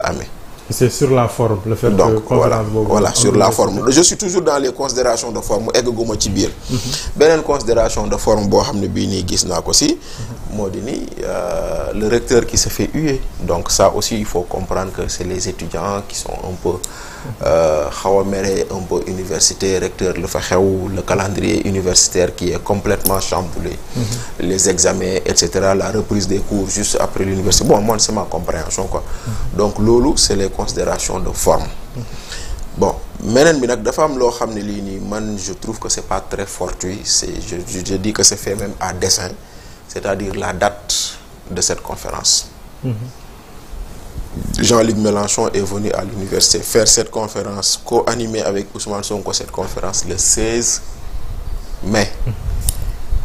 amee. C'est sur la forme, le fait donc que conférence voilà sur la forme je suis toujours dans les considérations de forme egguma ci biir. beneen considération de forme boo xam ne bii nii gis naa ko si. moo di ni le recteur qui se fait huer donc ça aussi il faut comprendre que c'est les étudiants qui sont un peu xaw a mere un peu université recteur lu fa xew le calendrier universitaire qui est complètement chamboulé. Les examens et cetera la reprise des cours juste après l'université bon moi c'est ma compréhension quoi. Donc loolu c'est les considérations de forme. Bon meneen bi nag dafa am loo xam ne lii nii man je trouve que c'est pas très fortuit je dis que c'est fait même à dessein c'est-à-dire la date de cette conférence. Jean-Luc Mélenchon est venu à l'université faire cette conférence co-animée avec Ousmane Sonko cette conférence le 16 mai.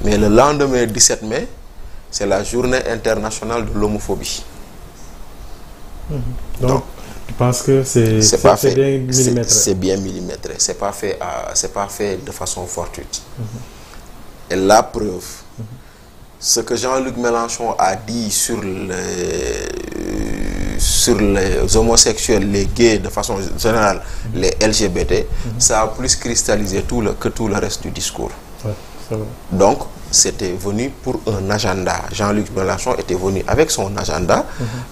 Mais le lendemain 17 mai c'est la journée internationale de l'homophobie. Donc tu penses que c'est pas fait, bien millimétré. C'est bien millimétré, c'est pas fait de façon fortuite. Et la preuve, ce que Jean-Luc Mélenchon a dit sur les homosexuels, les gays de façon générale, les LGBT, ça a plus cristallisé que tout le reste du discours. Ouais, c'est vrai. Donc c'était venu pour un agenda. Jean-Luc Mélenchon était venu avec son agenda,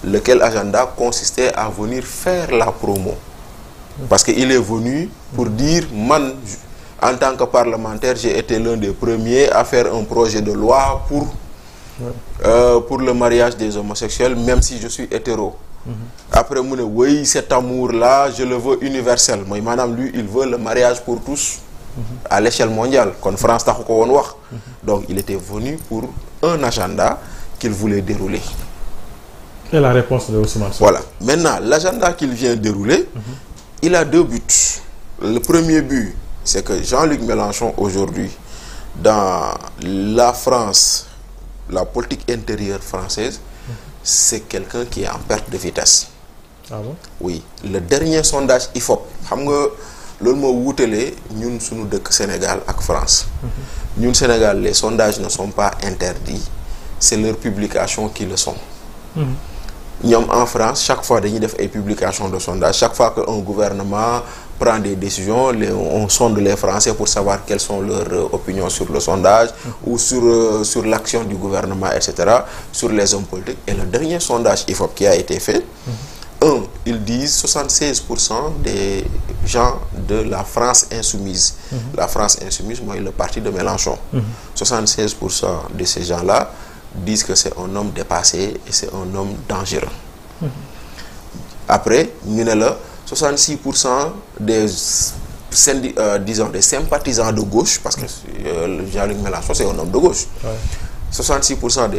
lequel agenda consistait à venir faire la promo. Parce qu'il est venu pour dire, man, en tant que parlementaire, j'ai été l'un des premiers à faire un projet de loi pour le mariage des homosexuels, même si je suis hétéro. Après, mu ne oui, cet amour-là, je le veux universel. Moi, madame, lui, il veut le mariage pour tous. À l'échelle mondiale kon France taxu ko woon wax donc il était venu pour un agenda qu'il voulait dérouler. Et la réponse de Ousmane Sonko. Voilà maintenant l'agenda qu'il vient dérouler il a deux buts. Le premier but c'est que Jean-Luc Mélenchon aujourd'hui dans la France la politique intérieure française c'est quelqu'un qui est en perte de vitesse. Ah bon? Oui le dernier sondage IFOP xam nga loolu moo wuutalee ñun suñu dëkk Sénégal ak France. ñun Sénégal les sondages ne sont pas interdits c'est leur publication qui le sont. ñoom en France chaque fois dañuy def ay publications de sondage chaque fois que un gouvernement prend des décisions on sonde les Français pour savoir quelles sont leurs opinions sur le sondage ou sur l'action du gouvernement et cetera sur les hommes politiques et le dernier sondage IFOP qui a été fait. Ils disent 76% des gens de la France insoumise. La France insoumise, moi, le parti de Mélenchon. 76% de ces gens-là disent que c'est un homme dépassé et c'est un homme dangereux. Après, nous avons 66% des sympathisants de gauche, parce que Jean-Luc Mélenchon, c'est un homme de gauche. 66%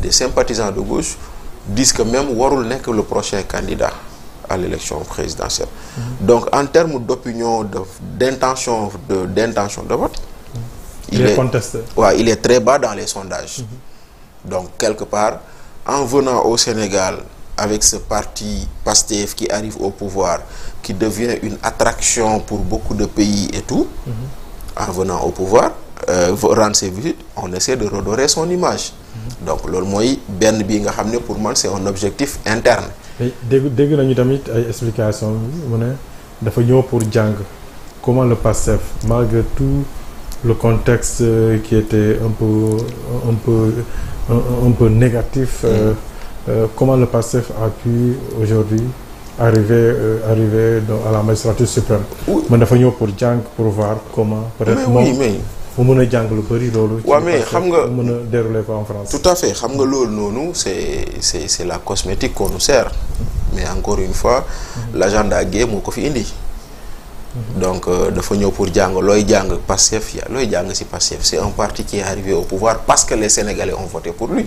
des sympathisants de gauche disent que même warul nekk le prochain candidat à l'élection présidentielle. Donc en termes d'opinion d'intention de vote il est contesté. Ouais, il est très bas dans les sondages. Donc quelque part en venant au Sénégal avec ce parti PASTEF qui arrive au pouvoir qui devient une attraction pour beaucoup de pays et tout en venant au pouvoir rendre ses visites on essaie de redorer son image. Donc loolu mooy benn bii nga xam ne pour man c'est un objectif interne. dégg nañu tamit ay explications mu ne dafa ñëw pour jàng comment le PASTEF malgré tout le contexte qui était un peu négatif comment le PASTEF a pu aujourd'hui arriver à la magistrature suprême. man dafa ñëw pour jàng pour voir comment. peut-être moom mu mën a jàng lu bari loolu. waaw mais xam nga mën a dérouler ko en France. tout à fait xam nga loolu noonu c'est la cosmétique qu'on nous sert mais encore une fois l'agenda gay moo ko fi indi. donc dafa ñëw pour jàng looy jàng Pastef looy jàng ci Pastef c'est un parti qui est arrivé au pouvoir parce que les Sénégalais ont voté pour lui.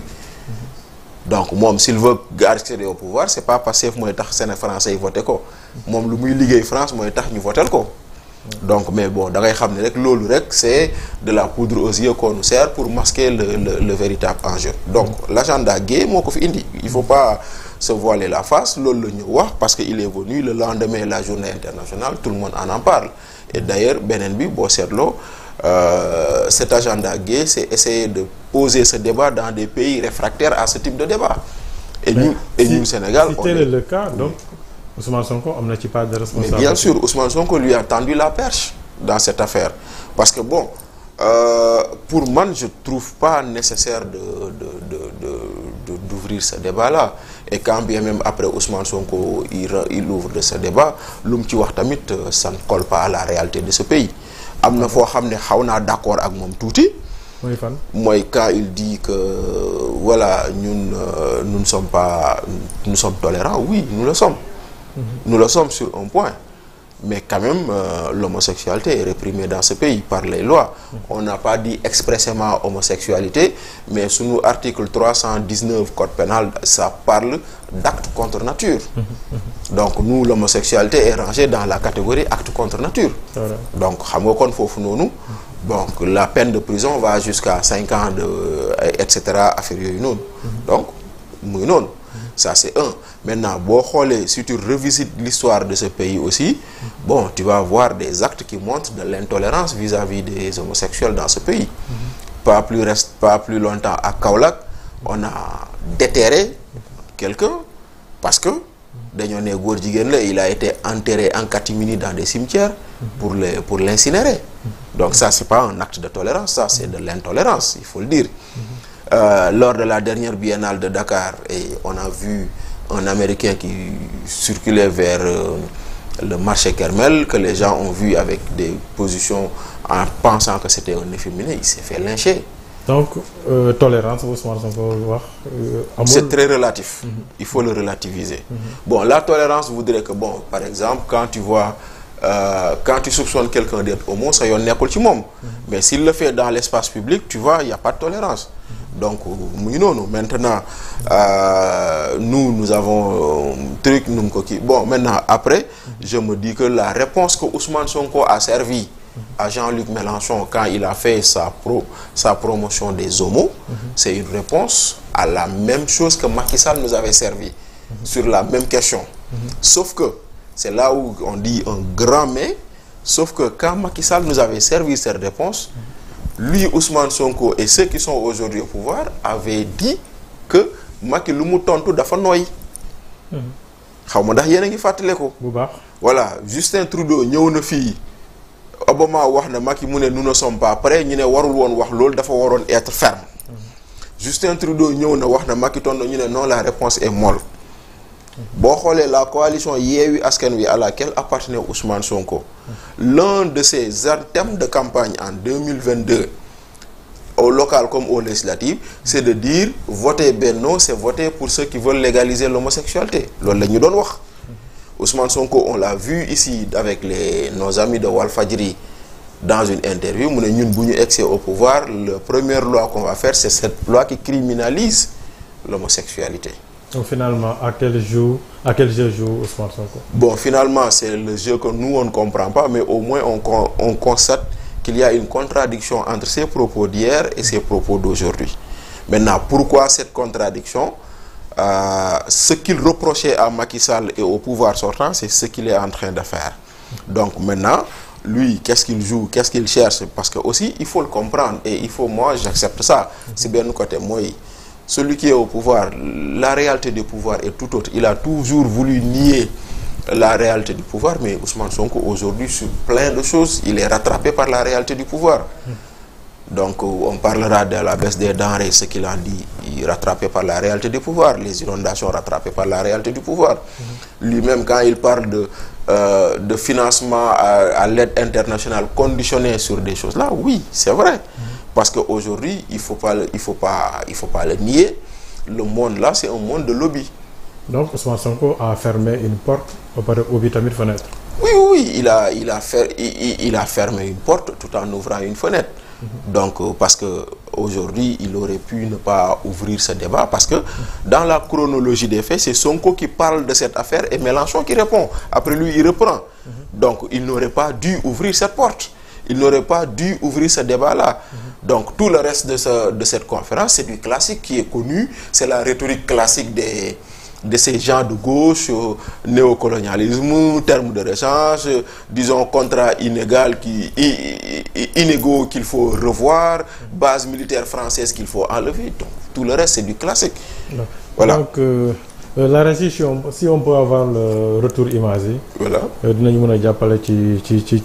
donc moom s'il veut accéder au pouvoir c'est pas Pastef mooy tax Sénégalais français yi voté ko moom lu muy liggéey France mooy tax ñu votel ko. donc mais bon da ngay xam ne rek loolu rek c'est de la poudre aux yeux qu'on nous sert pour masquer le véritable enjeu. Donc l'agenda gay moo ko fi indi il faut pas se voiler la face loolu la ñu wax parce que il est venu le lendemain la journée internationale tout le monde en parle et d'ailleurs beneen bi boo seetloo cet agenda gay c'est essayer de poser ce débat dans des pays réfractaires à ce type de débat et ñun Sénégal si tel est le cas donc Ousmane Sonko am na ci pas de responsabilité. Mais bien sûr, Ousmane Sonko lui a tendu la perche dans cette affaire. Parce que bon, pour moi, je ne trouve pas nécessaire d'ouvrir ce débat-là. Et quand bien même après Ousmane Sonko, il ouvre de ce débat, ça ne colle pas à la réalité de ce pays. Il faut que je d'accord avec mon touti. Moi, quand il dit que voilà, nous ne sommes pas, nous sommes tolérants, oui, nous le sommes. Nous le sommes sur un point. Mais quand même, l'homosexualité est réprimée dans ce pays par les lois. On n'a pas dit expressément homosexualité, mais sous nous, article 319 Code pénal, ça parle d'actes contre nature. Donc nous, l'homosexualité est rangée dans la catégorie actes contre nature. Donc, donc la peine de prison va jusqu'à 5 ans, etc. Donc, non. Ça, c'est un. Maintenant, si tu revisites l'histoire de ce pays aussi, bon, tu vas voir des actes qui montrent de l'intolérance vis-à-vis des homosexuels dans ce pays. Pas plus longtemps à Kaolack, on a déterré quelqu'un parce que il a été enterré en catimini dans des cimetières pour l'incinérer. Donc ça, c'est pas un acte de tolérance, ça, c'est de l'intolérance, il faut le dire. Lors de la dernière biennale de Dakar, et on a vu un Américain qui circulait vers le marché Kermel, que les gens ont vu avec des positions en pensant que c'était un efféminé, il s'est fait lyncher. Donc, tolérance, c'est très relatif. Il faut le relativiser. Bon, la tolérance voudrait que, bon, par exemple, quand tu vois, quand tu soupçonnes quelqu'un d'être homo, ça y est, mais s'il le fait dans l'espace public, tu vois, il n'y a pas de tolérance. Donc, maintenant, nous avons un truc. Bon, maintenant, après, je me dis que la réponse que Ousmane Sonko a servi à Jean-Luc Mélenchon quand il a fait sa promotion des homos, c'est une réponse à la même chose que Macky Sall nous avait servi sur la même question. Sauf que, c'est là où on dit un grand mais, sauf que quand Macky Sall nous avait servi cette réponse, lui, Ousmane Sonko et ceux qui sont aujourd'hui au pouvoir avaient dit que Macky Lumu tontu dafa noy. Voilà, Justin Trudeau ñëw na fi Obama wax na Macky mu ne nous ne sommes pas prêts, ñu ne warul won wax lool dafa waroon être ferme. Justin Trudeau ñëw na wax na Macky tontu ñu ne non, la réponse est molle. Bon, la coalition Yewwi Askan Wi à laquelle appartenait Ousmane Sonko, l'un de ses thèmes de campagne en 2022, au local comme au législatif, c'est de dire voter Benno, c'est voter pour ceux qui veulent légaliser l'homosexualité. Ousmane Sonko, on l'a vu ici avec nos amis de Walfadjri dans une interview. Nous accès au pouvoir, la première loi qu'on va faire, c'est cette loi qui criminalise l'homosexualité. Donc finalement, à quel jeu joue Ousmane Sonko? Bon, finalement, c'est le jeu que nous, on ne comprend pas, mais au moins, on constate qu'il y a une contradiction entre ses propos d'hier et ses propos d'aujourd'hui. Maintenant, pourquoi cette contradiction? Ce qu'il reprochait à Macky Sall et au pouvoir sortant, c'est ce qu'il est en train de faire. Donc maintenant, lui, qu'est-ce qu'il joue, qu'est-ce qu'il cherche? Parce que aussi, il faut le comprendre et il faut, moi, j'accepte ça. C'est bien nous côté moi. Celui qui est au pouvoir, la réalité du pouvoir est tout autre. Il a toujours voulu nier la réalité du pouvoir, mais Ousmane Sonko, aujourd'hui, sur plein de choses, il est rattrapé par la réalité du pouvoir. Donc, on parlera de la baisse des denrées, ce qu'il a dit, il est rattrapé par la réalité du pouvoir. Les inondations rattrapées par la réalité du pouvoir. Lui-même, quand il parle de financement à l'aide internationale conditionnée sur des choses là, oui, c'est vrai. Parce qu'aujourd'hui, il faut pas le nier. Le monde là, c'est un monde de lobby. Donc, Ousmane Sonko a fermé une porte au vitamine fenêtre. Oui, il a fermé une porte tout en ouvrant une fenêtre. Donc, parce que aujourd'hui, il aurait pu ne pas ouvrir ce débat, parce que dans la chronologie des faits, c'est Sonko qui parle de cette affaire et Mélenchon qui répond. Après lui, il reprend. Donc, il n'aurait pas dû ouvrir cette porte. Il n'aurait pas dû ouvrir ce débat-là. Donc, tout le reste de cette conférence, c'est du classique qui est connu. C'est la rhétorique classique de ces gens de gauche, néocolonialisme, termes de rechange, disons, contrat inégaux qu'il faut revoir, base militaire française qu'il faut enlever. Donc, tout le reste, c'est du classique. Non. Voilà. Donc, la régie si on peut avoir le retour image yi. voilà dinañu mën a jàppale ci.